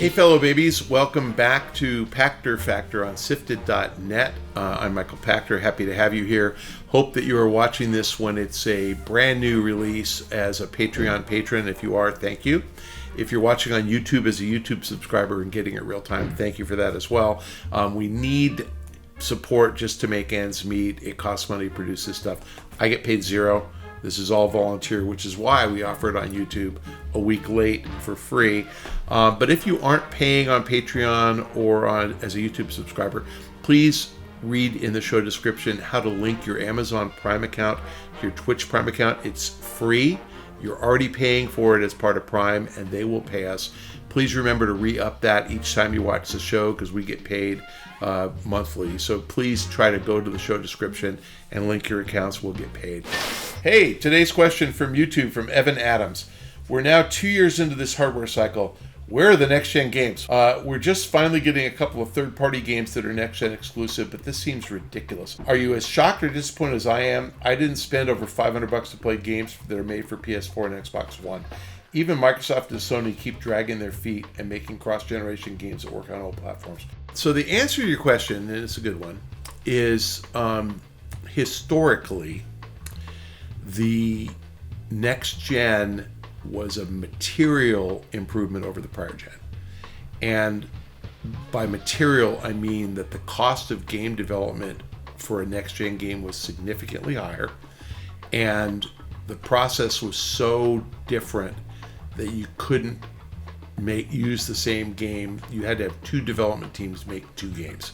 Hey fellow babies, welcome back to Pachter Factor on SIFTD.net. I'm Michael Pachter, happy to have you here. Hope that you are watching this when it's a brand new release as a Patreon patron. If you are, thank you. If you're watching on YouTube as a YouTube subscriber and getting it real time, thank you for that as well. We need support just to make ends meet. It costs money to produce this stuff. I get paid zero. This is all volunteer, which is why we offer it on YouTube a week late for free. But if you aren't paying on Patreon or as a YouTube subscriber, please read in the show description how to link your Amazon Prime account to your Twitch Prime account. It's free. You're already paying for it as part of Prime, and they will pay us. Please remember to re-up that each time you watch the show because we get paid monthly. So please try to go to the show description and link your accounts. We'll get paid. Hey, today's question from YouTube from Evan Adams. We're now 2 years into this hardware cycle. Where are the next-gen games? We're just finally getting a couple of third-party games that are next-gen exclusive, but this seems ridiculous. Are you as shocked or disappointed as I am? I didn't spend over $500 to play games that are made for PS4 and Xbox One. Even Microsoft and Sony keep dragging their feet and making cross-generation games that work on all platforms. So the answer to your question, and it's a good one, is historically, the next-gen was a material improvement over the prior gen. And by material, I mean that the cost of game development for a next-gen game was significantly higher, and the process was so different that you couldn't use the same game. You had to have two development teams make two games.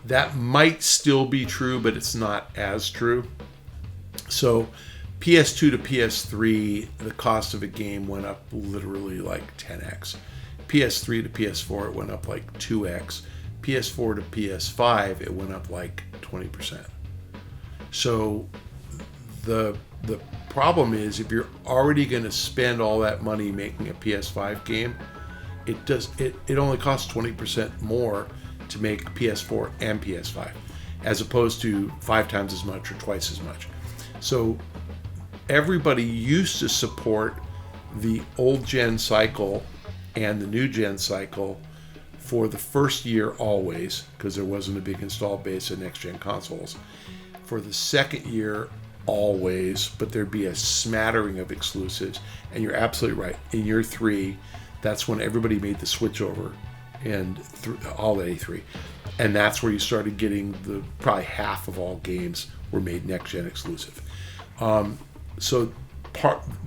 That might still be true, but it's not as true. So PS2 to PS3, the cost of a game went up literally like 10x. PS3 to PS4, it went up like 2x. PS4 to PS5, it went up like 20%. So the problem is, if you're already going to spend all that money making a PS5 game, it only costs 20% more to make PS4 and PS5, as opposed to 5 times as much or twice as much. So everybody used to support the old gen cycle and the new gen cycle for the first year always, because there wasn't a big installed base of next gen consoles. For the second year always, but there'd be a smattering of exclusives. And you're absolutely right. In year 3, that's when everybody made the switch over, and all the A3. And that's where you started getting probably half of all games were made next gen exclusive. So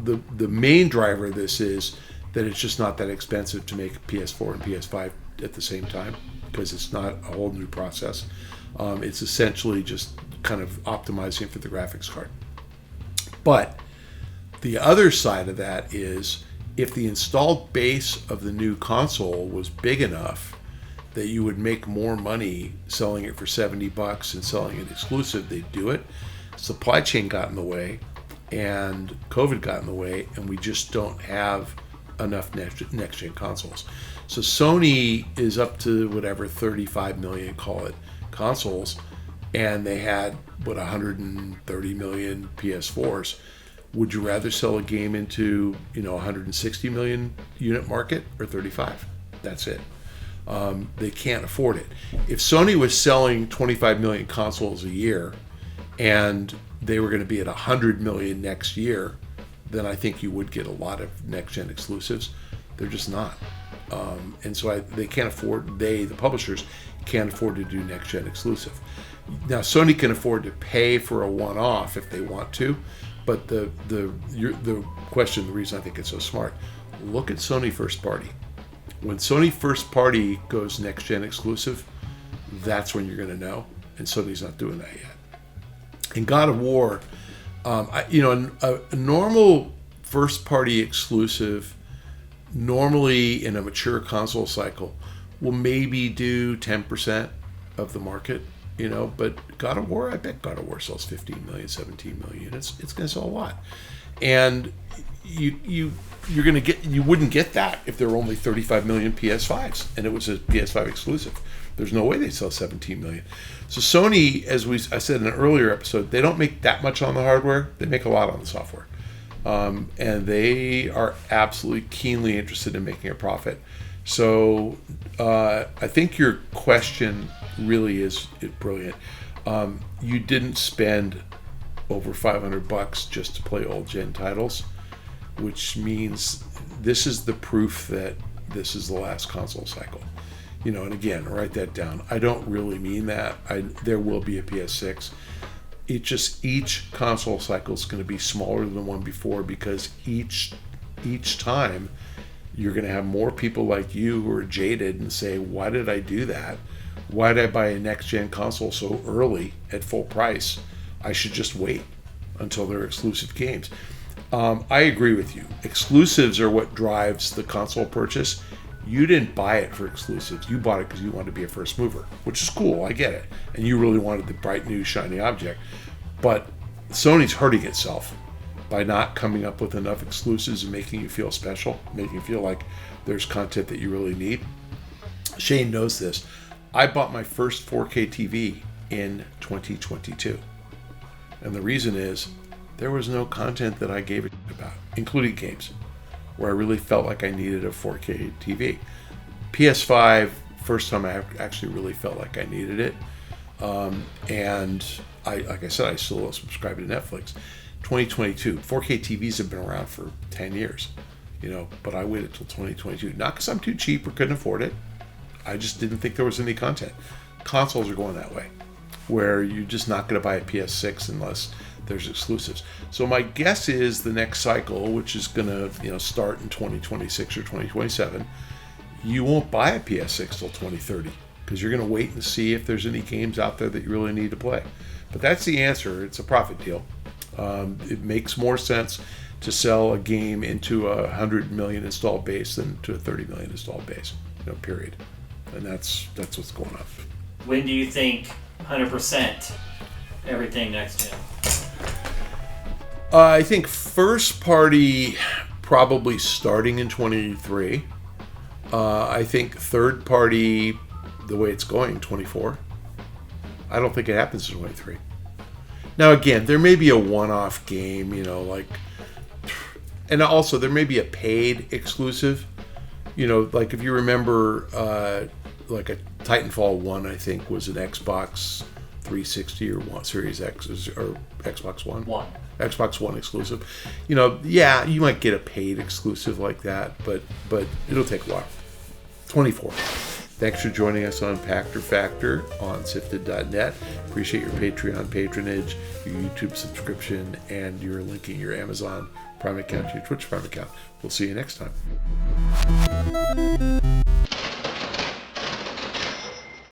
the main driver of this is that it's just not that expensive to make a PS4 and PS5 at the same time, because it's not a whole new process. It's essentially just kind of optimizing for the graphics card. But the other side of that is, if the installed base of the new console was big enough that you would make more money selling it for $70 and selling it exclusive, they'd do it. Supply chain got in the way, and COVID got in the way, and we just don't have enough next-gen consoles. So Sony is up to whatever, 35 million, call it, consoles, and they had, 130 million PS4s. Would you rather sell a game into, 160 million unit market or 35? That's it. They can't afford it. If Sony was selling 25 million consoles a year and they were going to be at 100 million next year, then I think you would get a lot of next-gen exclusives. They're just not. And so they can't afford, the publishers can't afford to do next-gen exclusive. Now, Sony can afford to pay for a one-off if they want to, but the question, the reason I think it's so smart, look at Sony first party. When Sony first party goes next-gen exclusive, that's when you're going to know, and Sony's not doing that yet. In God of War, a normal first-party exclusive, normally in a mature console cycle, will maybe do 10% of the market, but God of War, I bet God of War sells 15 million, 17 million units. It's going to sell a lot. And you wouldn't get that if there were only 35 million PS5s and it was a PS5 exclusive. There's no way they sell 17 million. So Sony, as I said in an earlier episode, they don't make that much on the hardware. They make a lot on the software. and they are absolutely keenly interested in making a profit. So I think your question really is brilliant. You didn't spend over $500 just to play old gen titles, which means this is the proof that this is the last console cycle. And again, write that down. I don't really mean that. There will be a PS6. Each console cycle is going to be smaller than the one before, because each time you're going to have more people like you who are jaded and say, why did I do that? Why did I buy a next gen console so early at full price? I should just wait until they're exclusive games. I agree with you. Exclusives are what drives the console purchase. You didn't buy it for exclusives. You bought it because you wanted to be a first mover, which is cool. I get it. And you really wanted the bright, new, shiny object. But Sony's hurting itself by not coming up with enough exclusives and making you feel special, making you feel like there's content that you really need. Shane knows this. I bought my first 4K TV in 2022. And the reason is there was no content that I gave it about, including games, where I really felt like I needed a 4K TV. PS5, first time I actually really felt like I needed it. And like I said, I still subscribe to Netflix. 2022, 4K TVs have been around for 10 years, but I waited till 2022. Not because I'm too cheap or couldn't afford it. I just didn't think there was any content. Consoles are going that way, where you're just not going to buy a PS6 unless there's exclusives. So my guess is the next cycle, which is going to start in 2026 or 2027, you won't buy a PS6 till 2030, because you're going to wait and see if there's any games out there that you really need to play. But that's the answer. It's a profit deal. It makes more sense to sell a game into a 100 million installed base than to a 30 million installed base, period. And that's what's going on. When do you think 100% everything next gen? I think first party probably starting in 23. I think third party, the way it's going, 24. I don't think it happens in 23. Now again, there may be a one-off game, and also there may be a paid exclusive. Like if you remember, like a Titanfall 1, I think, was an Xbox 360 or one Series X or Xbox One. Xbox One exclusive. Yeah, you might get a paid exclusive like that, but it'll take a while. 24. Thanks for joining us on Pachter Factor on SIFTD.net. Appreciate your Patreon patronage, your YouTube subscription, and your linking your Amazon Prime account to your Twitch Prime account. We'll see you next time.